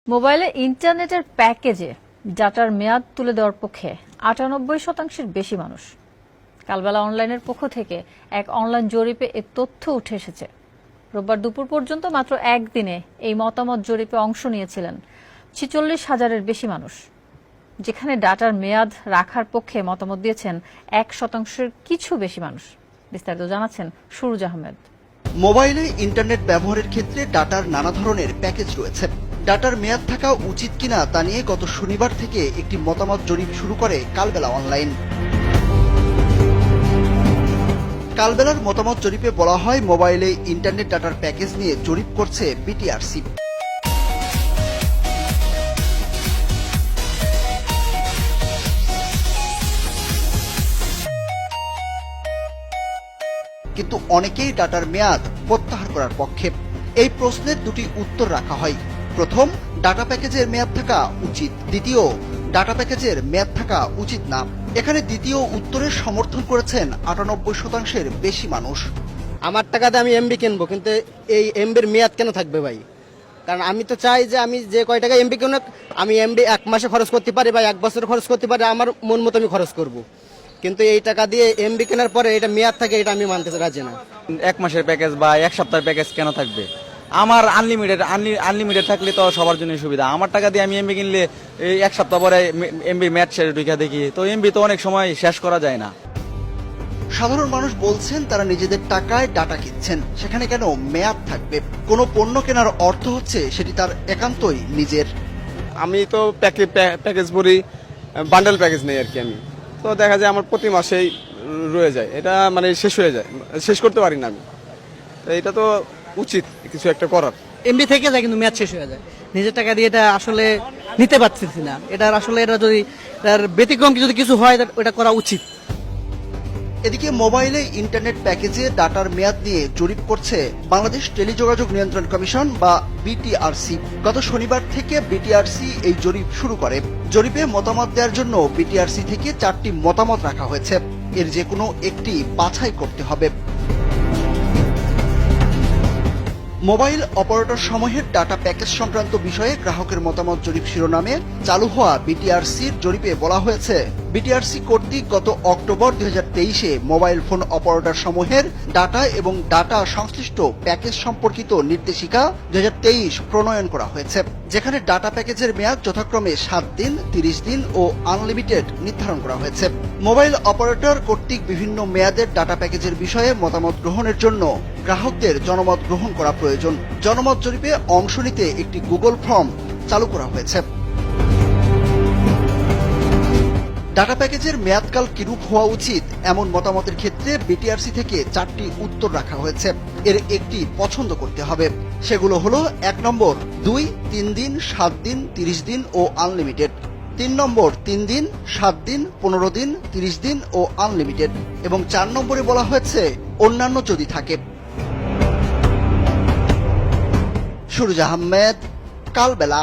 মোবাইলে ইন্টারনেটের প্যাকেজে ডাটার মেয়াদ তুলে দেওয়ার পক্ষে ৯৮% বেশি মানুষ। কালবেলা অনলাইনের পক্ষ থেকে এক অনলাইন জরিপে এ তথ্য উঠে এসেছে। রোববার দুপুর পর্যন্ত মাত্র একদিনে এই মতামত জরিপে অংশ নিয়েছিলেন ৪৬,০০০-এর বেশি মানুষ, যেখানে ডাটার মেয়াদ রাখার পক্ষে মতামত দিয়েছেন ১%-এর কিছু বেশি মানুষ। বিস্তারিত জানাচ্ছেন সুরুজ আহমেদ। মোবাইলে ইন্টারনেট ব্যবহারের ক্ষেত্রে ডাটার নানা ধরনের প্যাকেজ রয়েছে। ডাটার মেয়াদ থাকা উচিত কিনা তা নিয়ে গত শনিবার থেকে একটি মতামত জরিপ শুরু করে কালবেলা অনলাইন। কালবেলার মতামত জরিপে বলা হয়, মোবাইলে ইন্টারনেট ডাটার প্যাকেজ নিয়ে জরিপ করছে বিটিআরসি। কিন্তু অনেকেই ডাটার মেয়াদ প্রত্যাহার করার পক্ষে। এই প্রশ্নের দুটি উত্তর রাখা হয়। প্রথম, ডাটা প্যাকেজের মেয়াদ থাকা উচিত। দ্বিতীয়, ডাটা প্যাকেজের মেয়াদ থাকা উচিত না। এখানে দ্বিতীয় উত্তরের সমর্থন করেছেন ৯৮%-এর বেশি মানুষ। আমার টাকাতে আমি এমবি কিনবো, কিন্তু এই এমবির মেয়াদ কেন থাকবে ভাই? কারণ আমি তো চাই যে আমি যে কয় টাকা এমবি কিনুক, আমি এমবি 1 মাসে খরচ করতে পারি বা 1 বছর খরচ করতে পারি, আমার মন মতো আমি খরচ করব। কিন্তু এই টাকা দিয়ে এমবি কেনার পরে এটা মেয়াদ থাকে, এটা আমি মানতে রাজি না। 1 মাসের প্যাকেজ বা 1 সপ্তাহের প্যাকেজ কেন থাকবে? আমার আনলিমিটেড থাকলে তো সবার জন্য সুবিধা। আমার টাকা দিয়ে আমি এমবি কিনলে এই 1 সপ্তাহ পরে এমবি ম্যাচ শেষে ঢুকে দেখি, তো এমবি তো অনেক সময় শেষ করা যায় না। সাধারণ মানুষ বলছেন, তারা নিজেদের টাকায় ডাটা কিনছেন, সেখানে কেন মেয়াদ থাকবে? কোনো পণ্য কেনার অর্থ হচ্ছে সেটি তার একান্তই নিজের। আমি তো প্যাকেজ ভরি, বান্ডেল প্যাকেজ নেই আর কি। আমি তো দেখা যায় আমার প্রতি মাসেই রয়ে যায়, এটা মানে শেষ হয়ে যায়, শেষ করতে পারি না আমি। তো এটা তো উচিত কিছু একটা করার। এমবি থেকে যায় কিন্তু মেয়াদ শেষ হয়ে যায়। নিজের টাকা দিয়ে এটা আসলে নিতে পারতেছি না। এটার আসলে এটা যদি এটার ব্যতিক্রম যদি কিছু হয় ওটা করা উচিত। এদিকে মোবাইলে ইন্টারনেট প্যাকেজে ডাটার মেয়াদ নিয়ে জরিপ করছে বাংলাদেশ টেলিযোগাযোগ নিয়ন্ত্রণ কমিশন বা বিটিআরসি। গত শনিবার থেকে বিটিআরসি এই জরিপ শুরু করে। জরিপে মতামত দেওয়ার জন্য বিটিআরসি থেকে 4টি মতামত রাখা হয়েছে। এর যে কোনো একটি বাছাই করতে হবে। মোবাইল অপারেটর সমূহের ডাটা প্যাকেজ সংক্রান্ত বিষয়ে গ্রাহকের মতামত জরিপ শিরোনামে চালু হওয়া বিটিআরসির জরিপে বলা হয়েছে, বিটিআরসি কর্তৃক গত অক্টোবর 2023-এ মোবাইল ফোন অপারেটর সমূহের ডাটা এবং ডাটা সংশ্লিষ্ট প্যাকেজ সম্পর্কিত নির্দেশিকা 2023 প্রণয়ন করা হয়েছে, যেখানে ডাটা প্যাকেজের মেয়াদ যথাক্রমে 7 দিন, 30 দিন ও আনলিমিটেড নির্ধারণ করা হয়েছে। মোবাইল অপারেটর কর্তৃক বিভিন্ন মেয়াদের ডাটা প্যাকেজের বিষয়ে মতামত গ্রহণের জন্য গ্রাহকদের জনমত গ্রহণ করা প্রয়োজন। জনমত জরিপে অংশ নিতে একটি গুগল ফর্ম চালু করা হয়েছে। ডাটা প্যাকেজের মেয়াদকাল কিরূপ হওয়া উচিত এমন মতামতের ক্ষেত্রে বিটিআরসি থেকে 4টি উত্তর রাখা হয়েছে। এর একটি পছন্দ করতে হবে। সেগুলো হলো: 1 নম্বর 2, 3 দিন, 7 দিন, 30 দিন ও আনলিমিটেড। 3 নম্বর 3 দিন, 7 দিন, 15 দিন, 30 দিন ও আনলিমিটেড। এবং 4 নম্বরে বলা হয়েছে অন্যান্য যদি থাকে। সুরুজ আহমেদ, কালবেলা।